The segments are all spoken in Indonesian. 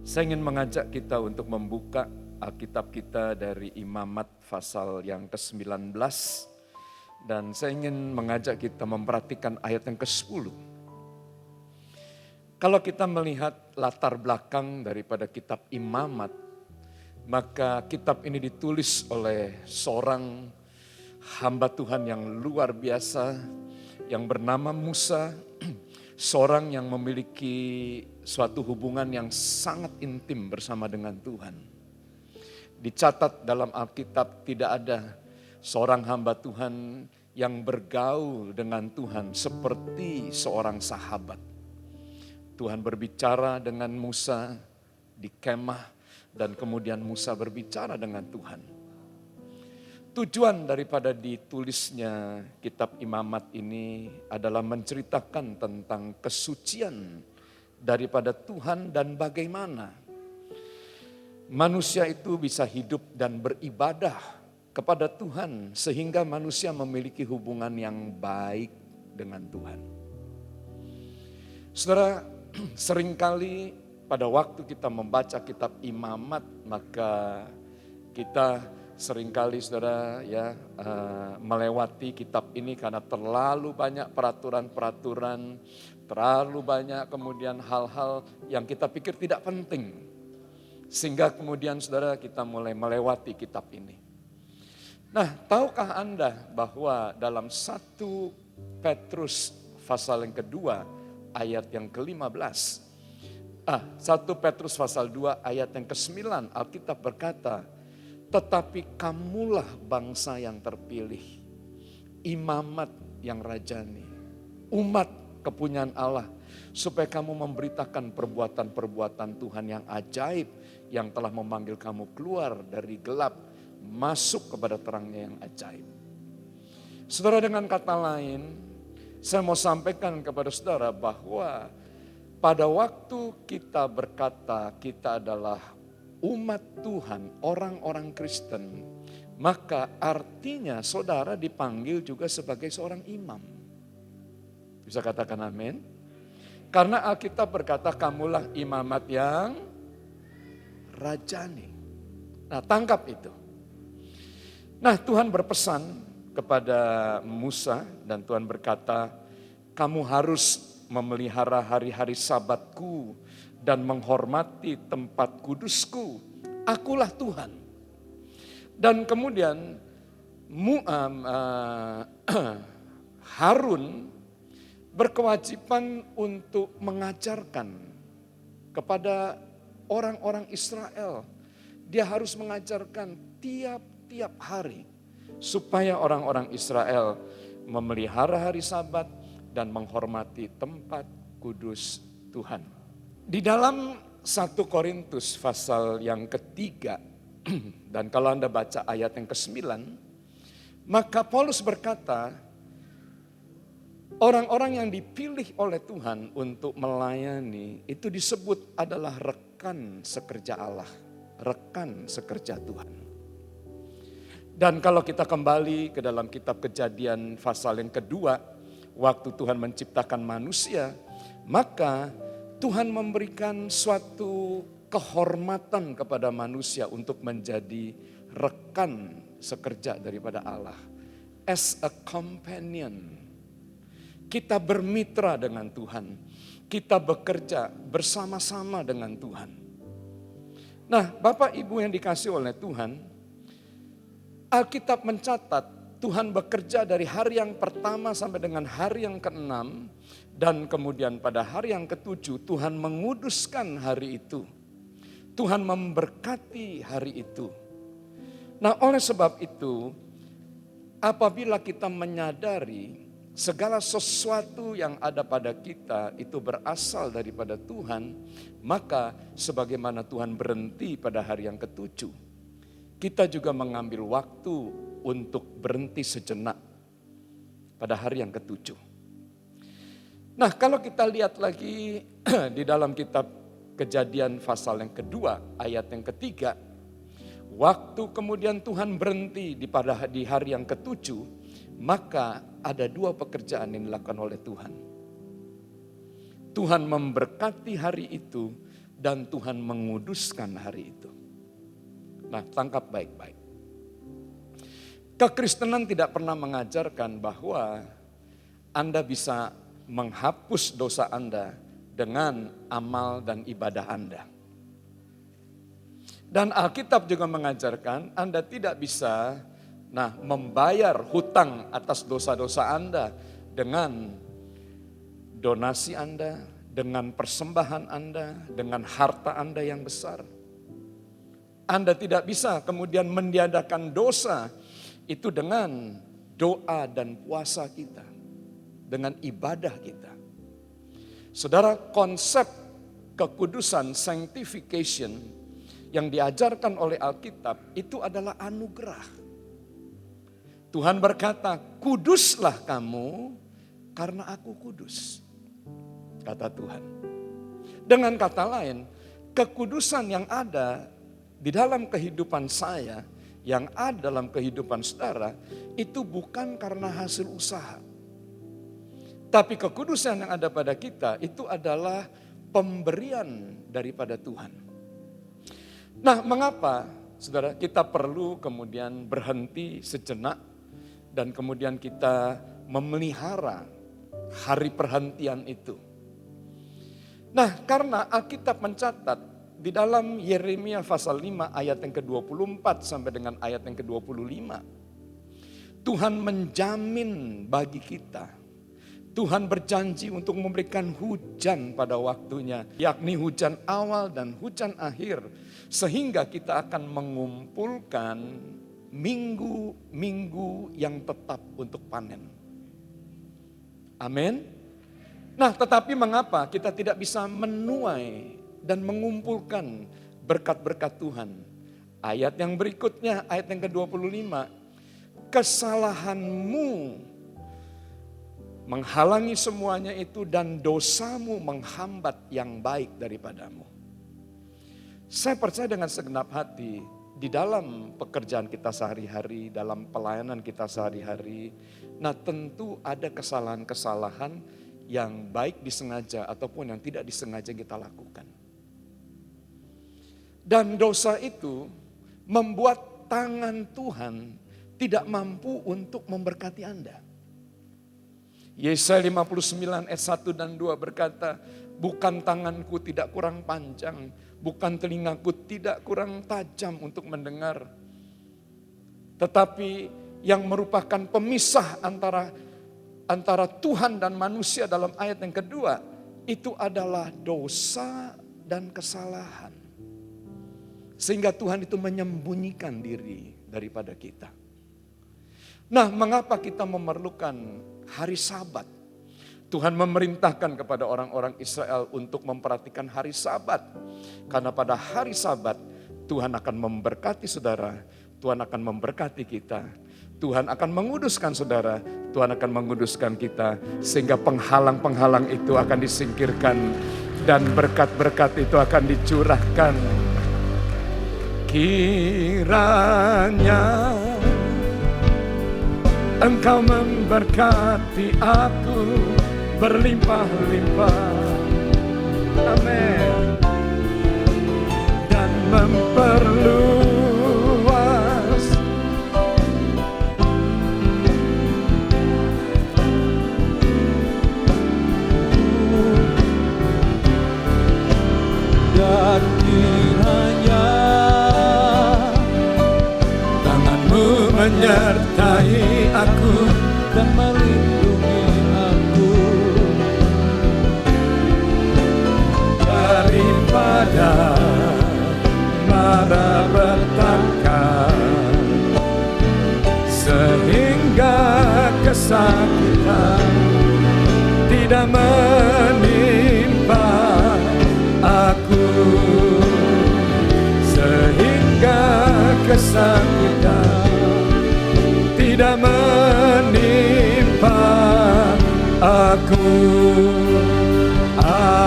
Saya ingin mengajak kita untuk membuka Alkitab kita dari Imamat pasal yang ke-19. Dan saya ingin mengajak kita memperhatikan ayat yang ke-10. Kalau kita melihat latar belakang daripada kitab Imamat, maka kitab ini ditulis oleh seorang hamba Tuhan yang luar biasa yang bernama Musa, seorang yang memiliki suatu hubungan yang sangat intim bersama dengan Tuhan. Dicatat dalam Alkitab tidak ada seorang hamba Tuhan yang bergaul dengan Tuhan seperti seorang sahabat. Tuhan berbicara dengan Musa di kemah dan kemudian Musa berbicara dengan Tuhan. Tujuan daripada ditulisnya kitab Imamat ini adalah menceritakan tentang kesucian daripada Tuhan dan bagaimana manusia itu bisa hidup dan beribadah kepada Tuhan sehingga manusia memiliki hubungan yang baik dengan Tuhan. Saudara, seringkali pada waktu kita membaca kitab Imamat, maka kita seringkali saudara melewati kitab ini karena terlalu banyak peraturan-peraturan, terlalu banyak kemudian hal-hal yang kita pikir tidak penting. Sehingga kemudian saudara kita mulai melewati kitab ini. Nah, tahukah Anda bahwa dalam 1 Petrus pasal yang kedua ayat yang ke-15. 1 Petrus pasal 2 ayat yang ke-9 Alkitab berkata, tetapi kamulah bangsa yang terpilih, imamat yang rajani, umat kepunyaan Allah, supaya kamu memberitakan perbuatan-perbuatan Tuhan yang ajaib, yang telah memanggil kamu keluar dari gelap, masuk kepada terangnya yang ajaib. Saudara, dengan kata lain, saya mau sampaikan kepada saudara bahwa pada waktu kita berkata kita adalah umat Tuhan, orang-orang Kristen, maka artinya saudara dipanggil juga sebagai seorang imam. Bisa katakan amin? Karena Alkitab berkata kamulah imamat yang rajani. Nah, tangkap itu. Nah, Tuhan berpesan kepada Musa dan Tuhan berkata, kamu harus memelihara hari-hari sabatku dan menghormati tempat kudusku. Akulah Tuhan. Dan kemudian Harun berkewajiban untuk mengajarkan kepada orang-orang Israel. Dia harus mengajarkan tiap-tiap hari supaya orang-orang Israel memelihara hari Sabat dan menghormati tempat kudus Tuhan. Di dalam 1 Korintus pasal yang ketiga, dan kalau Anda baca ayat yang ke-9, maka Paulus berkata, orang-orang yang dipilih oleh Tuhan untuk melayani itu disebut adalah rekan sekerja Allah, rekan sekerja Tuhan. Dan kalau kita kembali ke dalam kitab Kejadian pasal yang kedua, waktu Tuhan menciptakan manusia, maka Tuhan memberikan suatu kehormatan kepada manusia untuk menjadi rekan sekerja daripada Allah. As a companion. Kita bermitra dengan Tuhan. Kita bekerja bersama-sama dengan Tuhan. Nah, Bapak Ibu yang dikasihi oleh Tuhan, Alkitab mencatat Tuhan bekerja dari hari yang pertama sampai dengan hari yang ke-6. Dan kemudian pada hari yang ke-7 Tuhan menguduskan hari itu. Tuhan memberkati hari itu. Nah, oleh sebab itu, apabila kita menyadari segala sesuatu yang ada pada kita itu berasal daripada Tuhan, maka sebagaimana Tuhan berhenti pada hari yang ke-7, kita juga mengambil waktu untuk berhenti sejenak pada hari yang ke-7. Nah, kalau kita lihat lagi di dalam kitab Kejadian pasal yang kedua ayat yang ketiga, waktu kemudian Tuhan berhenti di hari yang ke-7, maka ada dua pekerjaan yang dilakukan oleh Tuhan. Tuhan memberkati hari itu dan Tuhan menguduskan hari itu. Nah, tangkap baik-baik. Kekristenan tidak pernah mengajarkan bahwa Anda bisa menghapus dosa Anda dengan amal dan ibadah Anda. Dan Alkitab juga mengajarkan Anda tidak bisa membayar hutang atas dosa-dosa Anda dengan donasi Anda, dengan persembahan Anda, dengan harta Anda yang besar. Anda tidak bisa kemudian meniadakan dosa itu dengan doa dan puasa kita, dengan ibadah kita. Saudara, konsep kekudusan, sanctification yang diajarkan oleh Alkitab itu adalah anugerah. Tuhan berkata, kuduslah kamu karena aku kudus, kata Tuhan. Dengan kata lain, kekudusan yang ada di dalam kehidupan saya, yang ada dalam kehidupan saudara, itu bukan karena hasil usaha. Tapi kekudusan yang ada pada kita itu adalah pemberian daripada Tuhan. Nah, mengapa saudara kita perlu kemudian berhenti sejenak dan kemudian kita memelihara hari perhentian itu? Nah, karena Alkitab mencatat di dalam Yeremia pasal 5 ayat yang ke-24 sampai dengan ayat yang ke-25. Tuhan menjamin bagi kita. Tuhan berjanji untuk memberikan hujan pada waktunya, yakni hujan awal dan hujan akhir, sehingga kita akan mengumpulkan minggu-minggu yang tetap untuk panen. Amin. Nah, tetapi mengapa kita tidak bisa menuai dan mengumpulkan berkat-berkat Tuhan? Ayat yang berikutnya, ayat yang ke-25, kesalahanmu menghalangi semuanya itu dan dosamu menghambat yang baik daripadamu. Saya percaya dengan segenap hati di dalam pekerjaan kita sehari-hari, dalam pelayanan kita sehari-hari, tentu ada kesalahan-kesalahan yang baik disengaja ataupun yang tidak disengaja kita lakukan. Dan dosa itu membuat tangan Tuhan tidak mampu untuk memberkati Anda. Yesaya 59 ayat 1 dan 2 berkata, bukan tanganku tidak kurang panjang, bukan telingaku tidak kurang tajam untuk mendengar. Tetapi yang merupakan pemisah antara Tuhan dan manusia dalam ayat yang kedua, itu adalah dosa dan kesalahan. Sehingga Tuhan itu menyembunyikan diri daripada kita. Nah, mengapa kita memerlukan hari Sabat? Tuhan memerintahkan kepada orang-orang Israel untuk memperhatikan hari Sabat. Karena pada hari Sabat Tuhan akan memberkati saudara, Tuhan akan memberkati kita. Tuhan akan menguduskan saudara, Tuhan akan menguduskan kita. Sehingga penghalang-penghalang itu akan disingkirkan dan berkat-berkat itu akan dicurahkan. Kiranya Engkau memberkati aku berlimpah-limpah, amin, dan memperluas dan kiranya tanganmu menyertai aku dan melindungi aku daripada mara petaka, sehingga kesakitan tidak menimpa aku, sehingga kesakitan tidak menimpa aku. Amin.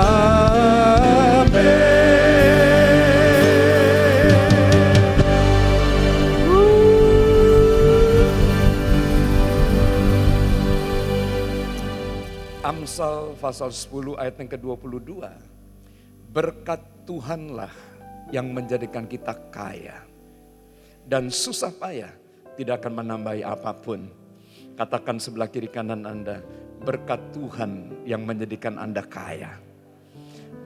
Amsal pasal 10 ayat yang ke-22. Berkat Tuhanlah yang menjadikan kita kaya. Dan susah payah tidak akan menambahi apapun. Katakan sebelah kiri kanan Anda, berkat Tuhan yang menjadikan Anda kaya.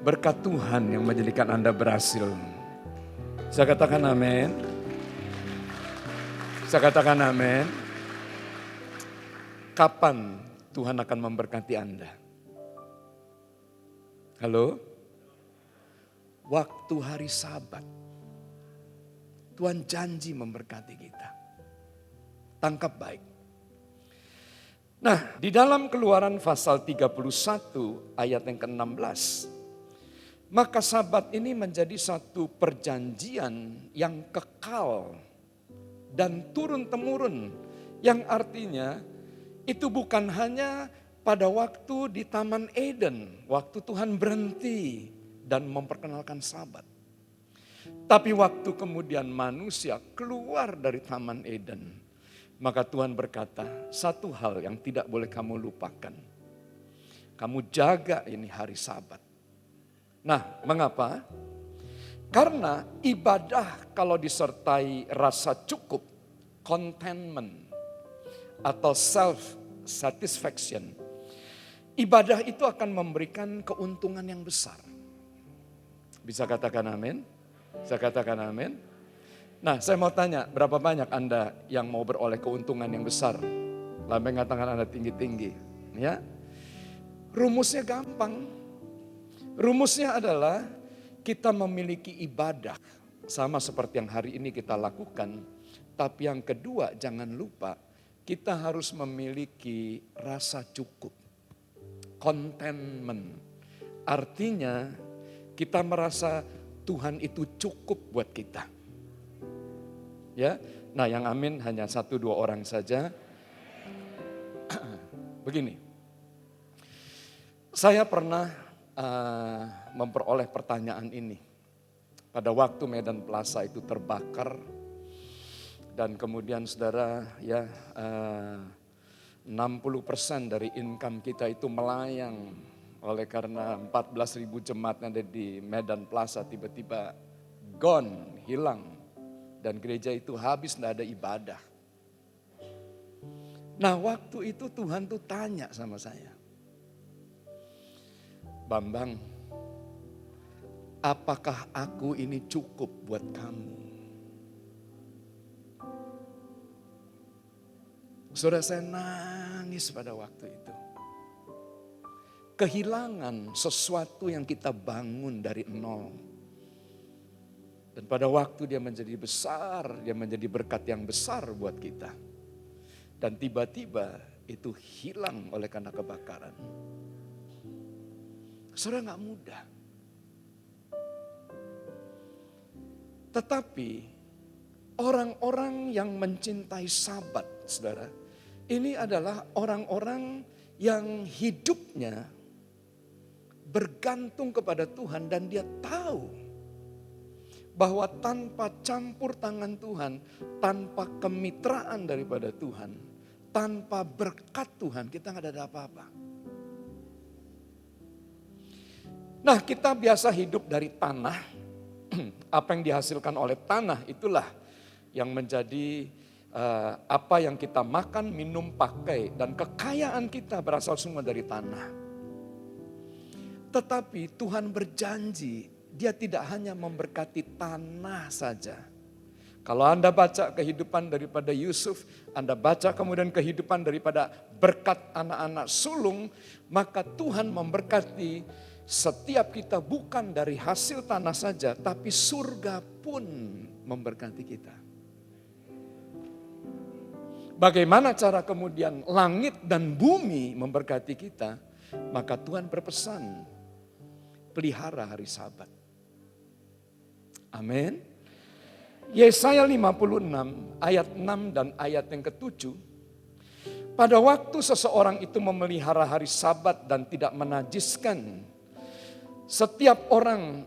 Berkat Tuhan yang menjadikan Anda berhasil. Saya katakan amin. Saya katakan amin. Kapan Tuhan akan memberkati Anda? Halo? Waktu hari Sabat. Tuhan janji memberkati kita. Tangkap baik. Nah, di dalam Keluaran pasal 31 ayat yang ke-16. Maka Sabat ini menjadi satu perjanjian yang kekal dan turun-temurun. Yang artinya itu bukan hanya pada waktu di Taman Eden. Waktu Tuhan berhenti dan memperkenalkan Sabat. Tapi waktu kemudian manusia keluar dari Taman Eden. Maka Tuhan berkata, satu hal yang tidak boleh kamu lupakan. Kamu jaga ini hari Sabat. Nah, mengapa? Karena ibadah kalau disertai rasa cukup, contentment, atau self-satisfaction. Ibadah itu akan memberikan keuntungan yang besar. Bisa katakan amin? Saya katakan amin. Nah, saya mau tanya, berapa banyak Anda yang mau beroleh keuntungan yang besar? Lambaikan tangan Anda tinggi-tinggi. Ya. Rumusnya gampang. Rumusnya adalah kita memiliki ibadah. Sama seperti yang hari ini kita lakukan. Tapi yang kedua, jangan lupa, kita harus memiliki rasa cukup. Contentment. Artinya, kita merasa Tuhan itu cukup buat kita. Ya, nah yang amin hanya 1-2 orang saja. Begini, saya pernah memperoleh pertanyaan ini. Pada waktu Medan Plaza itu terbakar. Dan kemudian saudara ya 60% dari income kita itu melayang. Oleh karena 14.000 jemaat yang ada di Medan Plaza tiba-tiba gone, hilang. Dan gereja itu habis, tidak ada ibadah. Nah waktu itu Tuhan tuh tanya sama saya. Bambang, apakah aku ini cukup buat kamu? Saudara, saya nangis pada waktu itu. Kehilangan sesuatu yang kita bangun dari nol. Dan pada waktu dia menjadi besar, dia menjadi berkat yang besar buat kita. Dan tiba-tiba itu hilang oleh karena kebakaran. Saudara, gak mudah. Tetapi orang-orang yang mencintai Sabat, saudara, ini adalah orang-orang yang hidupnya bergantung kepada Tuhan dan dia tahu bahwa tanpa campur tangan Tuhan, tanpa kemitraan daripada Tuhan, tanpa berkat Tuhan, kita gak ada apa-apa. Nah, kita biasa hidup dari tanah, apa yang dihasilkan oleh tanah itulah yang menjadi apa yang kita makan, minum, pakai, dan kekayaan kita berasal semua dari tanah. Tetapi Tuhan berjanji, dia tidak hanya memberkati tanah saja. Kalau Anda baca kehidupan daripada Yusuf, Anda baca kemudian kehidupan daripada berkat anak-anak sulung, maka Tuhan memberkati setiap kita bukan dari hasil tanah saja, tapi surga pun memberkati kita. Bagaimana cara kemudian langit dan bumi memberkati kita? Maka Tuhan berpesan, pelihara hari Sabat. Amin. Yesaya 56 ayat 6 dan ayat yang ke-7. Pada waktu seseorang itu memelihara hari Sabat dan tidak menajiskan, setiap orang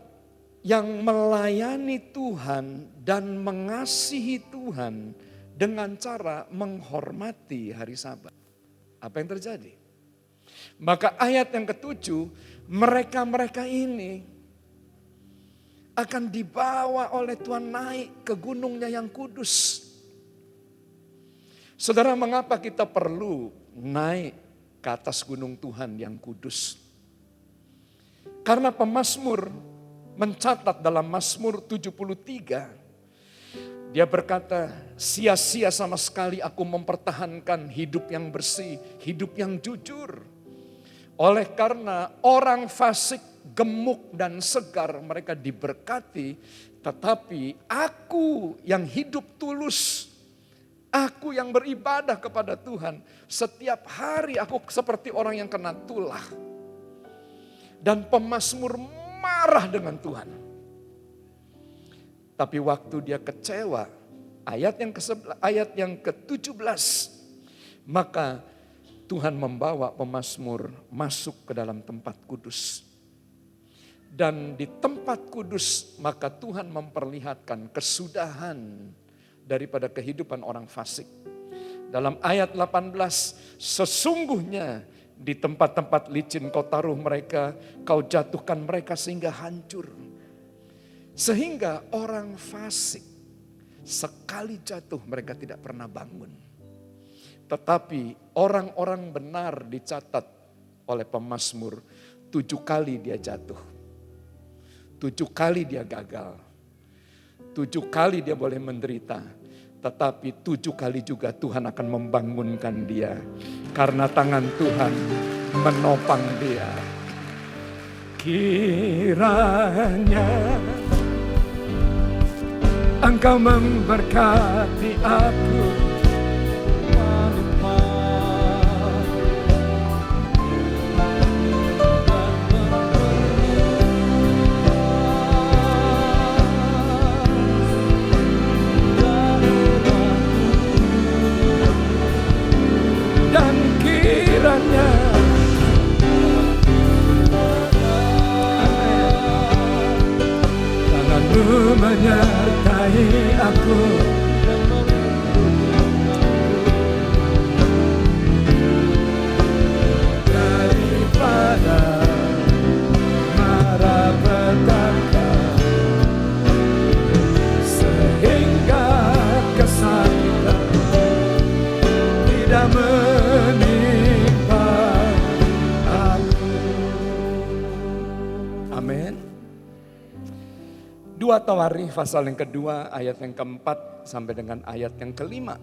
yang melayani Tuhan dan mengasihi Tuhan dengan cara menghormati hari Sabat. Apa yang terjadi? Maka ayat yang ke-7, mereka-mereka ini akan dibawa oleh Tuhan naik ke gunungnya yang kudus. Saudara, mengapa kita perlu naik ke atas gunung Tuhan yang kudus? Karena pemazmur mencatat dalam Mazmur 73, dia berkata, sia-sia sama sekali aku mempertahankan hidup yang bersih, hidup yang jujur. Oleh karena orang fasik, gemuk dan segar mereka diberkati, tetapi aku yang hidup tulus, aku yang beribadah kepada Tuhan, setiap hari aku seperti orang yang kena tulah. Dan pemazmur marah dengan Tuhan. Tapi waktu dia kecewa, ayat yang ke-17, maka Tuhan membawa pemazmur masuk ke dalam tempat kudus. Dan di tempat kudus maka Tuhan memperlihatkan kesudahan daripada kehidupan orang fasik. Dalam ayat 18, sesungguhnya di tempat-tempat licin kau taruh mereka, kau jatuhkan mereka sehingga hancur. Sehingga orang fasik sekali jatuh mereka tidak pernah bangun. Tetapi orang-orang benar dicatat oleh pemazmur, 7 kali dia jatuh. 7 kali dia gagal. 7 kali dia boleh menderita. Tetapi 7 kali juga Tuhan akan membangunkan dia. Karena tangan Tuhan menopang dia. Kiranya Engkau memberkati aku, dan kiranya tangan-Mu menyertai aku, daripada mara petaka, sehingga kesakitan tidak menimpa aku. Amin. 2 Tawarikh pasal yang kedua ayat yang keempat sampai dengan ayat yang kelima.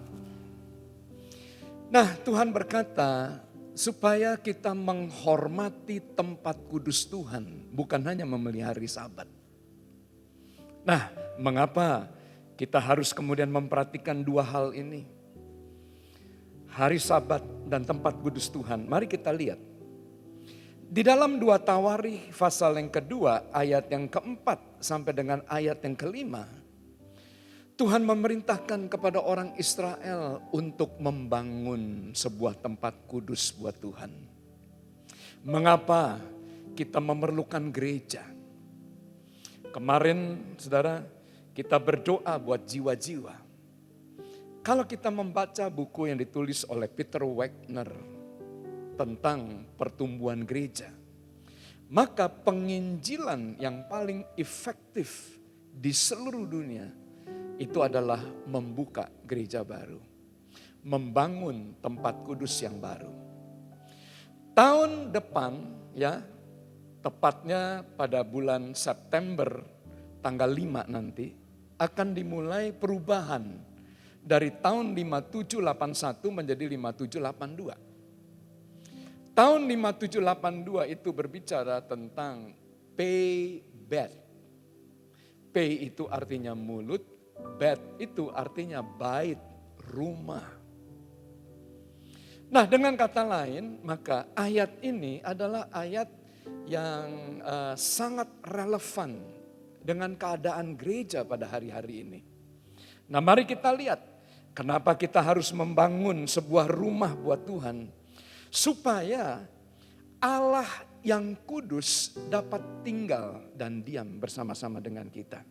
Nah, Tuhan berkata supaya kita menghormati tempat kudus Tuhan, bukan hanya memelihara Sabat. Nah, mengapa kita harus kemudian memperhatikan 2 hal ini? Hari Sabat dan tempat kudus Tuhan. Mari kita lihat. Di dalam 2 Tawarikh pasal yang kedua ayat yang keempat sampai dengan ayat yang kelima, Tuhan memerintahkan kepada orang Israel untuk membangun sebuah tempat kudus buat Tuhan. Mengapa kita memerlukan gereja? Kemarin saudara kita berdoa buat jiwa-jiwa. Kalau kita membaca buku yang ditulis oleh Peter Wagner tentang pertumbuhan gereja, maka penginjilan yang paling efektif di seluruh dunia itu adalah membuka gereja baru, membangun tempat kudus yang baru. Tahun depan ya, tepatnya pada bulan September tanggal 5 nanti akan dimulai perubahan dari tahun 5781 menjadi 5782. Tahun 5782 itu berbicara tentang pay bet. Pay itu artinya mulut, bet itu artinya bait, rumah. Nah, dengan kata lain, maka ayat ini adalah ayat yang sangat relevan dengan keadaan gereja pada hari-hari ini. Nah, mari kita lihat kenapa kita harus membangun sebuah rumah buat Tuhan. Supaya Allah yang kudus dapat tinggal dan diam bersama-sama dengan kita.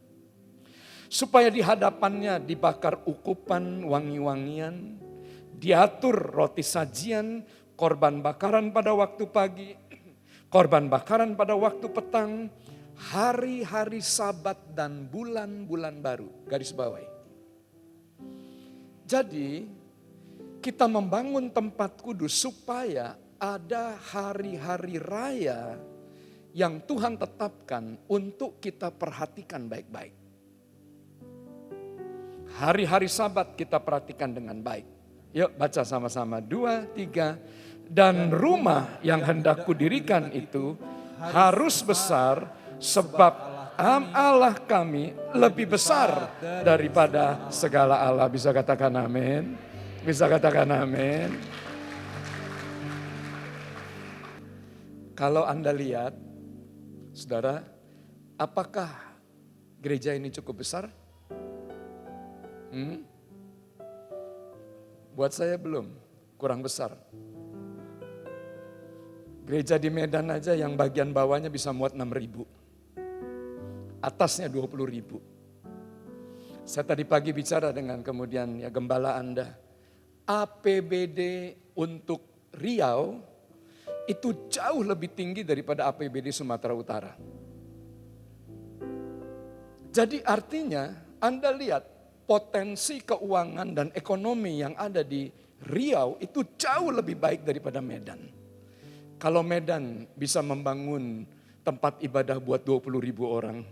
Supaya di hadapannya dibakar ukupan wangi-wangian, diatur roti sajian, korban bakaran pada waktu pagi, korban bakaran pada waktu petang, hari-hari Sabat dan bulan-bulan baru. Garis bawahi. Jadi kita membangun tempat kudus supaya ada hari-hari raya yang Tuhan tetapkan untuk kita perhatikan baik-baik. Hari-hari Sabat kita perhatikan dengan baik. Yuk baca sama-sama, 2, 3. Dan rumah yang hendak kudirikan itu harus besar, sebab Allah kami lebih besar daripada segala Allah. Bisa katakan amin? Bisa katakan amin? Kalau Anda lihat, saudara, apakah gereja ini cukup besar? Buat saya belum, kurang besar. Gereja di Medan aja yang bagian bawahnya bisa muat 6.000. Atasnya 20.000. Saya tadi pagi bicara dengan kemudian ya gembala Anda. APBD untuk Riau itu jauh lebih tinggi daripada APBD Sumatera Utara. Jadi artinya Anda lihat potensi keuangan dan ekonomi yang ada di Riau itu jauh lebih baik daripada Medan. Kalau Medan bisa membangun tempat ibadah buat 20.000 orang,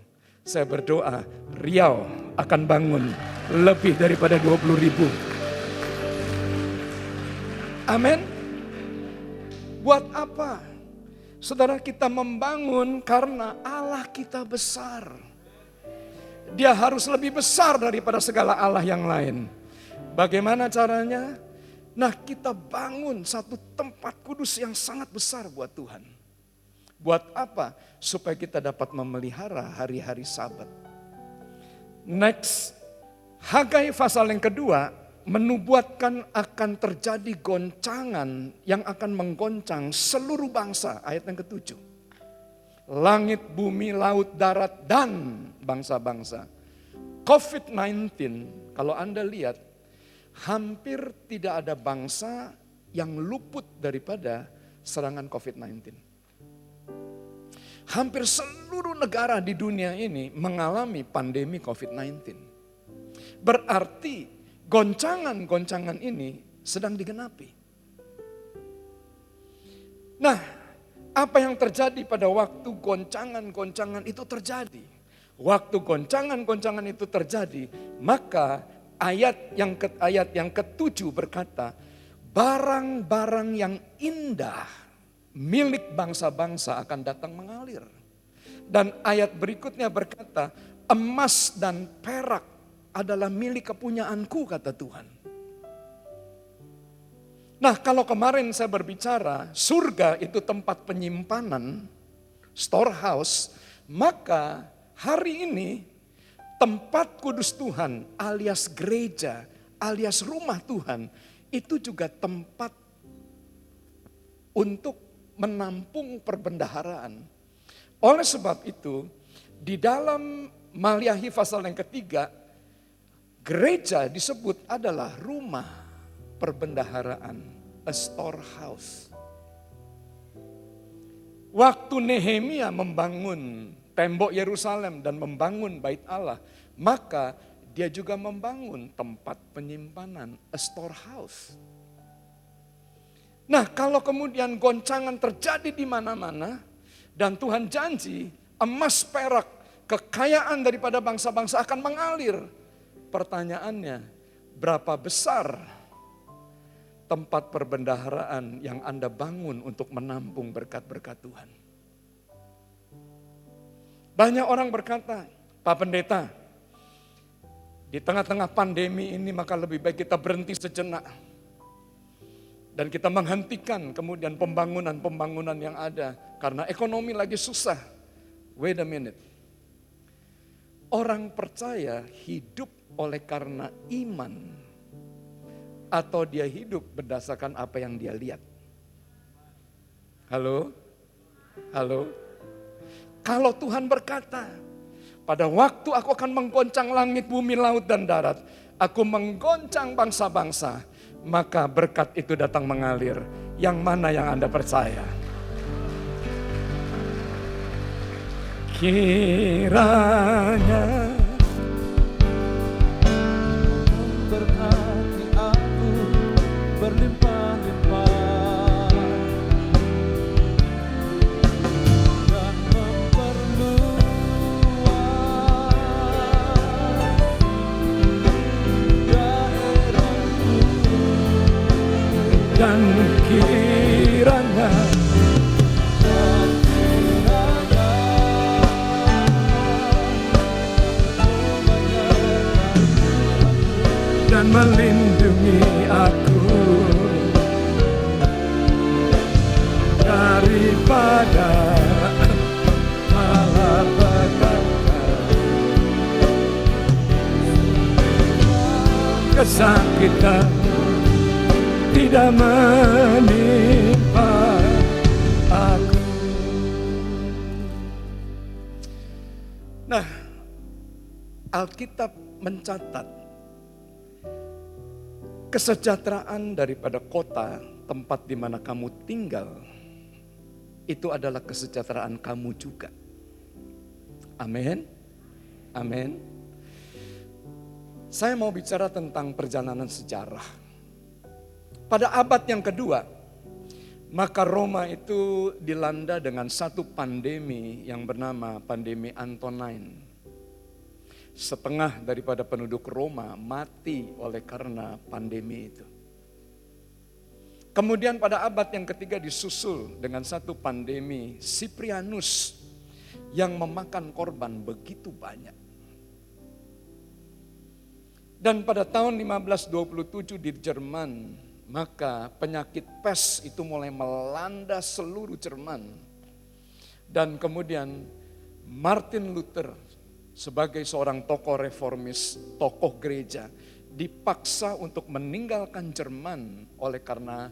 saya berdoa Riau akan bangun lebih daripada 20.000. Amin. Buat apa? Saudara, kita membangun karena Allah kita besar. Dia harus lebih besar daripada segala Allah yang lain. Bagaimana caranya? Nah, kita bangun satu tempat kudus yang sangat besar buat Tuhan. Buat apa? Supaya kita dapat memelihara hari-hari Sabat. Next, Hagai pasal yang kedua menubuatkan akan terjadi goncangan yang akan menggoncang seluruh bangsa. Ayat yang ke-7. Langit, bumi, laut, darat, dan bangsa-bangsa. COVID-19, kalau Anda lihat, hampir tidak ada bangsa yang luput daripada serangan COVID-19. Hampir seluruh negara di dunia ini mengalami pandemi COVID-19. Berarti goncangan-goncangan ini sedang digenapi. Nah, apa yang terjadi pada waktu goncangan-goncangan itu terjadi? Waktu goncangan-goncangan itu terjadi, maka ayat yang ke-7 berkata, barang-barang yang indah milik bangsa-bangsa akan datang mengalir. Dan ayat berikutnya berkata, emas dan perak adalah milik kepunyaanku, kata Tuhan. Nah, kalau kemarin saya berbicara, surga itu tempat penyimpanan, storehouse, maka hari ini tempat kudus Tuhan alias gereja, alias rumah Tuhan, itu juga tempat untuk menampung perbendaharaan. Oleh sebab itu, di dalam Maliahi pasal yang ketiga, gereja disebut adalah rumah perbendaharaan, a storehouse. Waktu Nehemia membangun tembok Yerusalem dan membangun bait Allah, maka dia juga membangun tempat penyimpanan, a storehouse. Nah, kalau kemudian goncangan terjadi di mana-mana dan Tuhan janji emas perak, kekayaan daripada bangsa-bangsa akan mengalir. Pertanyaannya, berapa besar tempat perbendaharaan yang Anda bangun untuk menampung berkat-berkat Tuhan? Banyak orang berkata, Pak Pendeta, di tengah-tengah pandemi ini maka lebih baik kita berhenti sejenak. Dan kita menghentikan kemudian pembangunan-pembangunan yang ada. Karena ekonomi lagi susah. Wait a minute. Orang percaya hidup oleh karena iman. Atau dia hidup berdasarkan apa yang dia lihat. Halo? Halo? Kalau Tuhan berkata, pada waktu aku akan menggoncang langit, bumi, laut, dan darat. Aku menggoncang bangsa-bangsa. Maka berkat itu datang mengalir. Yang mana yang Anda percaya? kiranya memberkati aku berlimpah-limpah dan memperluas daerahku dan kiranya dan melindungi aku daripada malapetaka, kesakitan tidak menimpa aku. Nah, Alkitab mencatat kesejahteraan daripada kota tempat di mana kamu tinggal itu adalah kesejahteraan kamu juga. Amin. Amin. Saya mau bicara tentang perjalanan sejarah. Pada abad yang kedua, maka Roma itu dilanda dengan satu pandemi yang bernama pandemi Antonine. Setengah daripada penduduk Roma mati oleh karena pandemi itu. Kemudian pada abad yang ketiga disusul dengan satu pandemi Cyprianus yang memakan korban begitu banyak. Dan pada tahun 1527 di Jerman, maka penyakit pes itu mulai melanda seluruh Jerman. Dan kemudian Martin Luther sebagai seorang tokoh reformis, tokoh gereja, dipaksa untuk meninggalkan Jerman oleh karena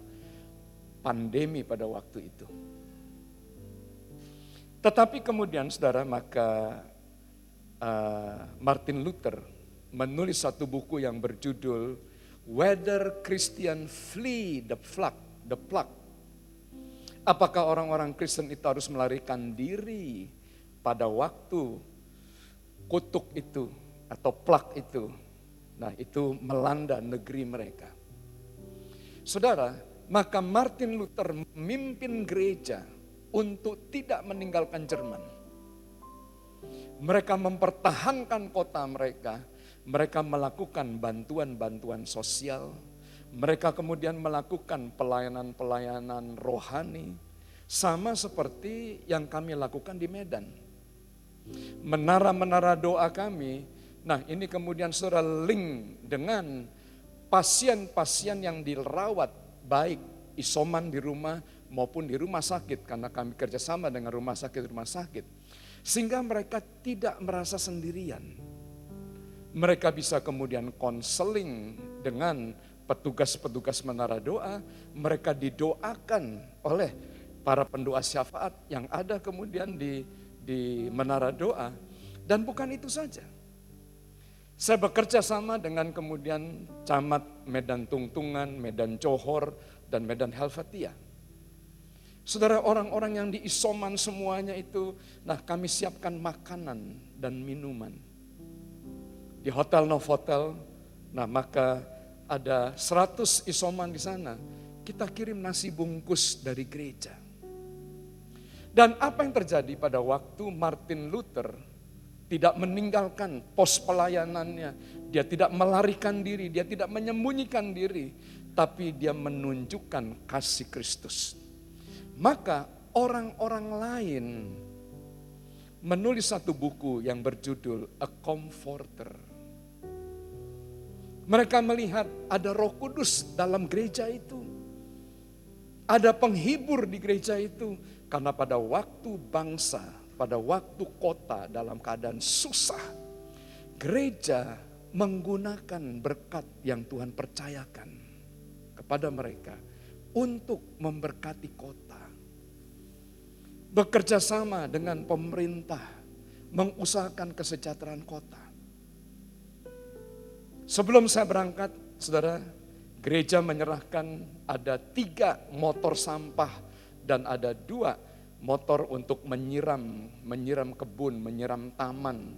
pandemi pada waktu itu. Tetapi kemudian saudara, maka Martin Luther menulis satu buku yang berjudul Whether Christian Flee the Plague. Apakah orang-orang Kristen itu harus melarikan diri pada waktu kutuk itu atau plak itu. Nah, itu melanda negeri mereka. Saudara, maka Martin Luther memimpin gereja untuk tidak meninggalkan Jerman. Mereka mempertahankan kota mereka. Mereka melakukan bantuan-bantuan sosial. Mereka kemudian melakukan pelayanan-pelayanan rohani. Sama seperti yang kami lakukan di Medan. Menara-menara doa kami, nah ini kemudian saudara link dengan pasien-pasien yang dirawat baik isoman di rumah maupun di rumah sakit, karena kami kerjasama dengan rumah sakit, sehingga mereka tidak merasa sendirian. Mereka bisa kemudian konseling dengan petugas-petugas menara doa, mereka didoakan oleh para pendoa syafaat yang ada kemudian di menara doa. Dan bukan itu saja. Saya bekerja sama dengan kemudian Camat Medan Tungtungan, Medan Johor, dan Medan Helvetia. Saudara, orang-orang yang di isoman semuanya itu, nah kami siapkan makanan dan minuman. Di Hotel Novotel, nah maka ada 100 isoman di sana. Kita kirim nasi bungkus dari gereja. Dan apa yang terjadi pada waktu Martin Luther tidak meninggalkan pos pelayanannya, dia tidak melarikan diri, dia tidak menyembunyikan diri, tapi dia menunjukkan kasih Kristus. Maka orang-orang lain menulis satu buku yang berjudul A Comforter. Mereka melihat ada Roh Kudus dalam gereja itu. Ada penghibur di gereja itu. Karena pada waktu bangsa, pada waktu kota dalam keadaan susah, gereja menggunakan berkat yang Tuhan percayakan kepada mereka untuk memberkati kota. Bekerja sama dengan pemerintah, mengusahakan kesejahteraan kota. Sebelum saya berangkat, saudara, gereja menyerahkan ada 3 motor sampah dan ada 2 motor untuk menyiram kebun, menyiram taman.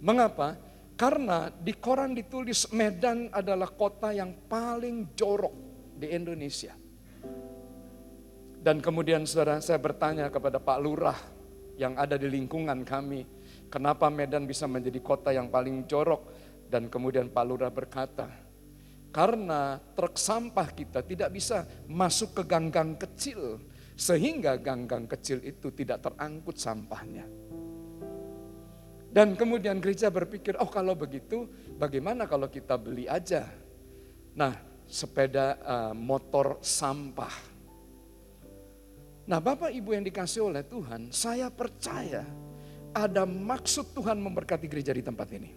Mengapa? Karena di koran ditulis Medan adalah kota yang paling jorok di Indonesia. Dan kemudian saudara, saya bertanya kepada Pak Lurah yang ada di lingkungan kami, kenapa Medan bisa menjadi kota yang paling jorok? Dan kemudian Pak Lurah berkata, karena truk sampah kita tidak bisa masuk ke gang-gang kecil, sehingga gang-gang kecil itu tidak terangkut sampahnya. Dan kemudian gereja berpikir, oh kalau begitu bagaimana kalau kita beli aja. Nah, sepeda motor sampah. Nah, Bapak Ibu yang dikasih oleh Tuhan, saya percaya ada maksud Tuhan memberkati gereja di tempat ini.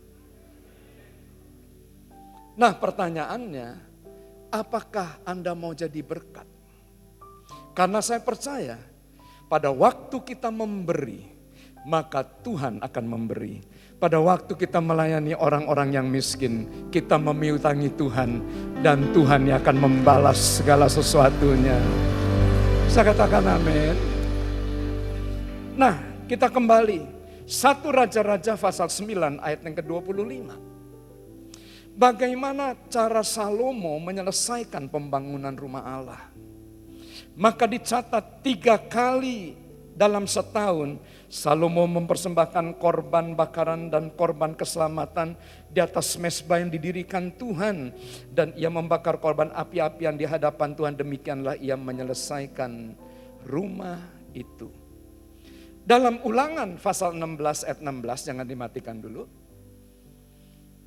Nah, pertanyaannya, apakah Anda mau jadi berkat? Karena saya percaya pada waktu kita memberi, maka Tuhan akan memberi. Pada waktu kita melayani orang-orang yang miskin, kita memiutangi Tuhan dan Tuhan yang akan membalas segala sesuatunya. Saya katakan amin. Nah, kita kembali. 1 Raja-Raja pasal 9 ayat yang ke-25. Bagaimana cara Salomo menyelesaikan pembangunan rumah Allah? Maka dicatat 3 kali dalam setahun Salomo mempersembahkan korban bakaran dan korban keselamatan di atas mezbah yang didirikan Tuhan. Dan ia membakar korban api-apian di hadapan Tuhan. Demikianlah ia menyelesaikan rumah itu. Dalam Ulangan pasal 16 ayat 16, jangan dimatikan dulu.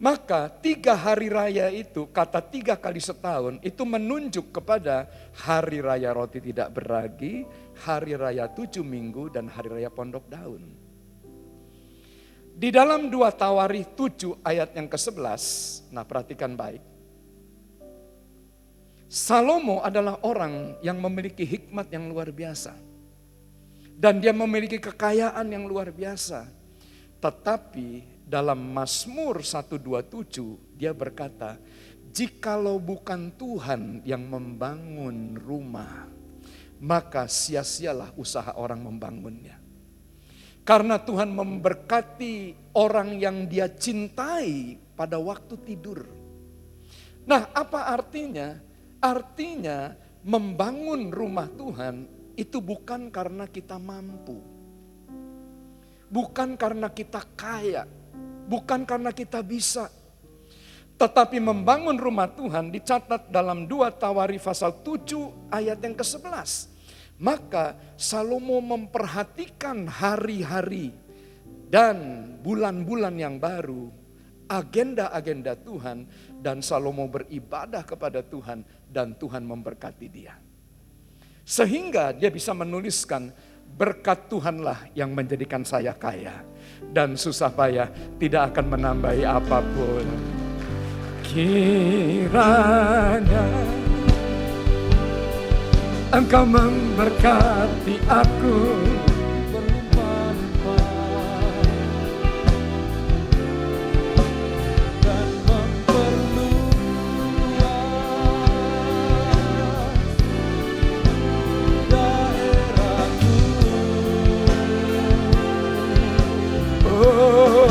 Maka 3 hari raya itu, kata 3 kali setahun, itu menunjuk kepada hari raya roti tidak beragi, hari raya 7 minggu, dan hari raya pondok daun. Di dalam 2 Tawarikh 7 ayat yang ke-11, nah perhatikan baik. Salomo adalah orang yang memiliki hikmat yang luar biasa. Dan dia memiliki kekayaan yang luar biasa. Tetapi dalam Mazmur 127 dia berkata, jikalau bukan Tuhan yang membangun rumah, maka sia-sialah usaha orang membangunnya. Karena Tuhan memberkati orang yang dia cintai pada waktu tidur. Nah, apa artinya? Artinya membangun rumah Tuhan itu bukan karena kita mampu. Bukan karena kita kaya. Bukan karena kita bisa. Tetapi membangun rumah Tuhan dicatat dalam 2 Tawarikh pasal 7 ayat yang ke-11. Maka Salomo memperhatikan hari-hari dan bulan-bulan yang baru, agenda-agenda Tuhan, dan Salomo beribadah kepada Tuhan dan Tuhan memberkati dia. Sehingga dia bisa menuliskan, berkat Tuhanlah yang menjadikan saya kaya dan susah payah tidak akan menambahi apapun. Kiranya Engkau memberkati aku berlimpah-limpah dan memperluas daerahku. Oh,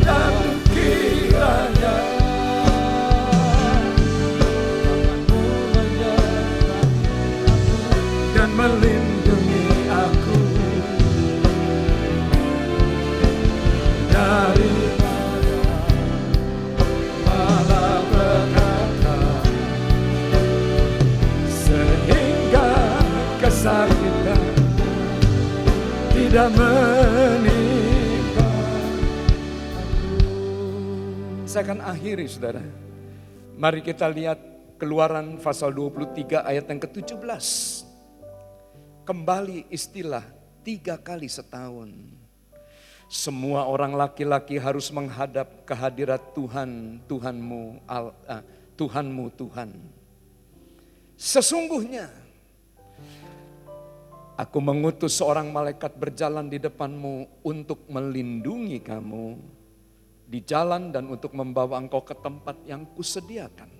dan kiranya Tanganmu menyertai dan melindungi aku dari malapetaka, sehingga kesakitan tidak menimpa aku. Saya akan akhiri saudara. Mari kita lihat Keluaran pasal 23 ayat yang ke-17. Kembali istilah 3 kali setahun. Semua orang laki-laki harus menghadap kehadirat Tuhan, Tuhanmu Tuhan. Sesungguhnya aku mengutus seorang malaikat berjalan di depanmu untuk melindungi kamu di jalan dan untuk membawa engkau ke tempat yang kusediakan.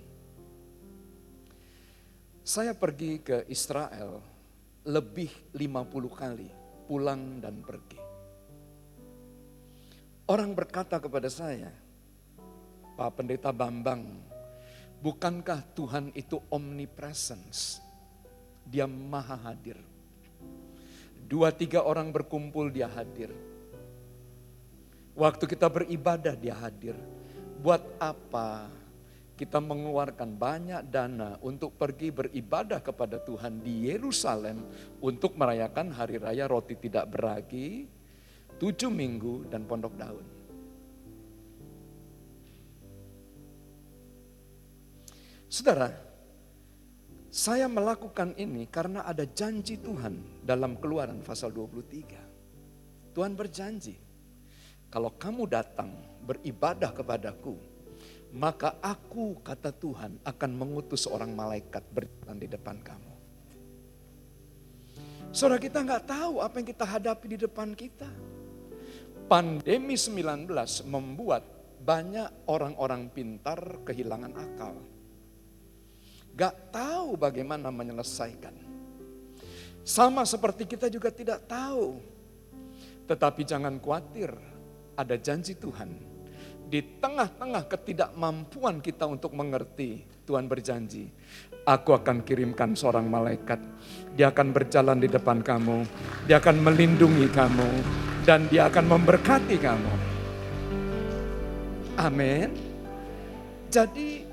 Saya pergi ke Israel lebih 50 kali pulang dan pergi. Orang berkata kepada saya, Pak Pendeta Bambang, bukankah Tuhan itu omnipresence? Dia maha hadir. 2-3 orang berkumpul dia hadir. Waktu kita beribadah dia hadir. Buat apa kita mengeluarkan banyak dana untuk pergi beribadah kepada Tuhan di Yerusalem untuk merayakan hari raya roti tidak beragi, 7 minggu dan pondok daun. Saudara, saya melakukan ini karena ada janji Tuhan dalam Keluaran pasal 23. Tuhan berjanji, kalau kamu datang beribadah kepadaku, maka aku, kata Tuhan, akan mengutus seorang malaikat berjalan di depan kamu. Saudara, kita nggak tahu apa yang kita hadapi di depan kita. Pandemi 19 membuat banyak orang-orang pintar kehilangan akal. Gak tahu bagaimana menyelesaikan. Sama seperti kita juga tidak tahu. Tetapi jangan khawatir, ada janji Tuhan. Di tengah-tengah ketidakmampuan kita untuk mengerti, Tuhan berjanji, aku akan kirimkan seorang malaikat. Dia akan berjalan di depan kamu, dia akan melindungi kamu, dan dia akan memberkati kamu. Amin. Jadi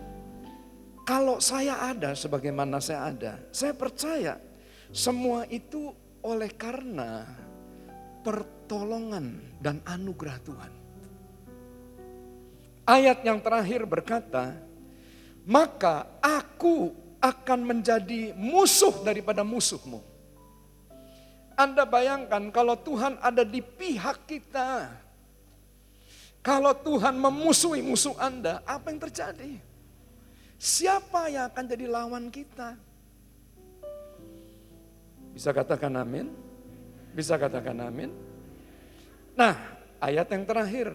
kalau saya ada sebagaimana saya ada, saya percaya semua itu oleh karena pertolongan dan anugerah Tuhan. Ayat yang terakhir berkata, maka aku akan menjadi musuh daripada musuhmu. Anda bayangkan kalau Tuhan ada di pihak kita. Kalau Tuhan memusuhi musuh Anda, apa yang terjadi? Siapa yang akan jadi lawan kita? Bisa katakan amin? Bisa katakan amin? Nah, ayat yang terakhir.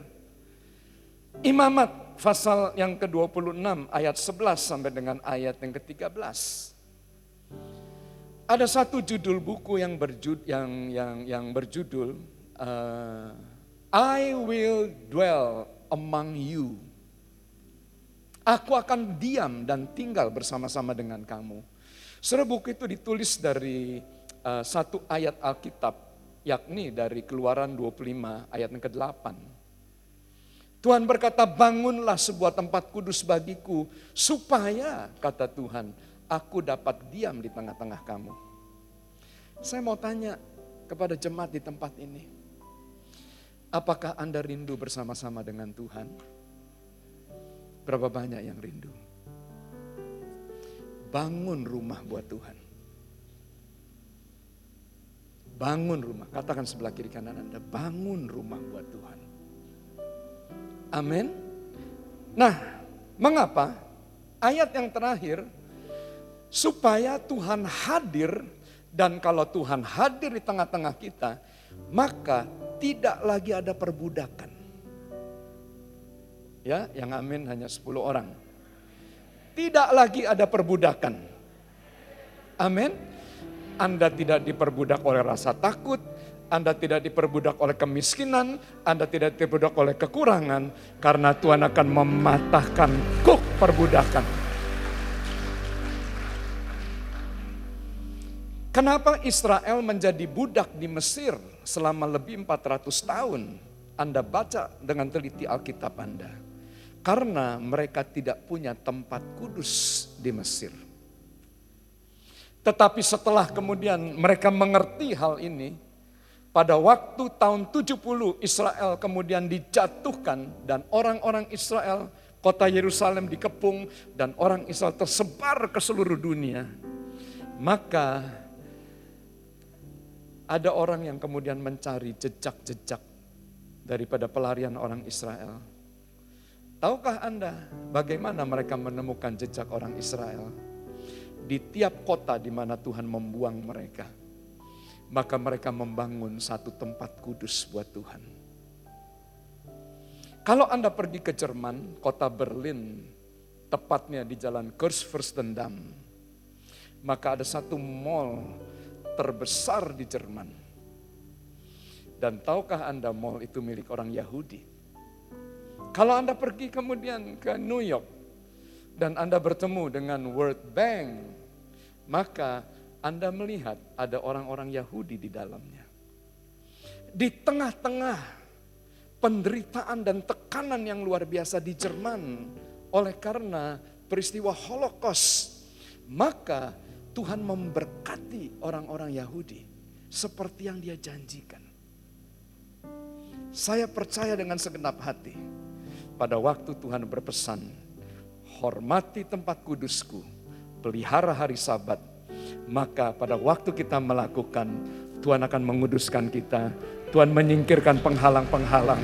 Imamat pasal yang ke-26 ayat 11 sampai dengan ayat yang ke-13. Ada satu judul buku yang berjudul I will dwell among you. Aku akan diam dan tinggal bersama-sama dengan kamu. Saudara, buku itu ditulis dari satu ayat Alkitab, yakni dari Keluaran 25 ayat yang ke-8. Tuhan berkata, bangunlah sebuah tempat kudus bagiku, supaya, kata Tuhan, aku dapat diam di tengah-tengah kamu. Saya mau tanya kepada jemaat di tempat ini, apakah Anda rindu bersama-sama dengan Tuhan? Berapa banyak yang rindu? Bangun rumah buat Tuhan. Bangun rumah. Katakan sebelah kiri kanan Anda, bangun rumah buat Tuhan. Amin. Nah, mengapa? Ayat yang terakhir, supaya Tuhan hadir, dan kalau Tuhan hadir di tengah-tengah kita, maka tidak lagi ada perbudakan. Ya, yang amin hanya 10 orang. Tidak lagi ada perbudakan. Amin. Anda tidak diperbudak oleh rasa takut, Anda tidak diperbudak oleh kemiskinan, Anda tidak diperbudak oleh kekurangan, karena Tuhan akan mematahkan kuk perbudakan. Kenapa Israel menjadi budak di Mesir selama lebih 400 tahun? Anda baca dengan teliti Alkitab Anda. Karena mereka tidak punya tempat kudus di Mesir. Tetapi setelah kemudian mereka mengerti hal ini, pada waktu tahun 70 Israel kemudian dijatuhkan dan orang-orang Israel, kota Yerusalem dikepung dan orang Israel tersebar ke seluruh dunia. Maka ada orang yang kemudian mencari jejak-jejak daripada pelarian orang Israel. Tahukah Anda bagaimana mereka menemukan jejak orang Israel? Di tiap kota di mana Tuhan membuang mereka, maka mereka membangun satu tempat kudus buat Tuhan. Kalau Anda pergi ke Jerman, kota Berlin, tepatnya di jalan Kurfürstendamm, maka ada satu mall terbesar di Jerman. Dan tahukah Anda mall itu milik orang Yahudi? Kalau Anda pergi kemudian ke New York dan Anda bertemu dengan World Bank, maka Anda melihat ada orang-orang Yahudi di dalamnya. Di tengah-tengah penderitaan dan tekanan yang luar biasa di Jerman oleh karena peristiwa Holocaust, maka Tuhan memberkati orang-orang Yahudi seperti yang Dia janjikan. Saya percaya dengan segenap hati pada waktu Tuhan berpesan, hormati tempat kudusku, pelihara hari Sabat, maka pada waktu kita melakukan, Tuhan akan menguduskan kita, Tuhan menyingkirkan penghalang-penghalang,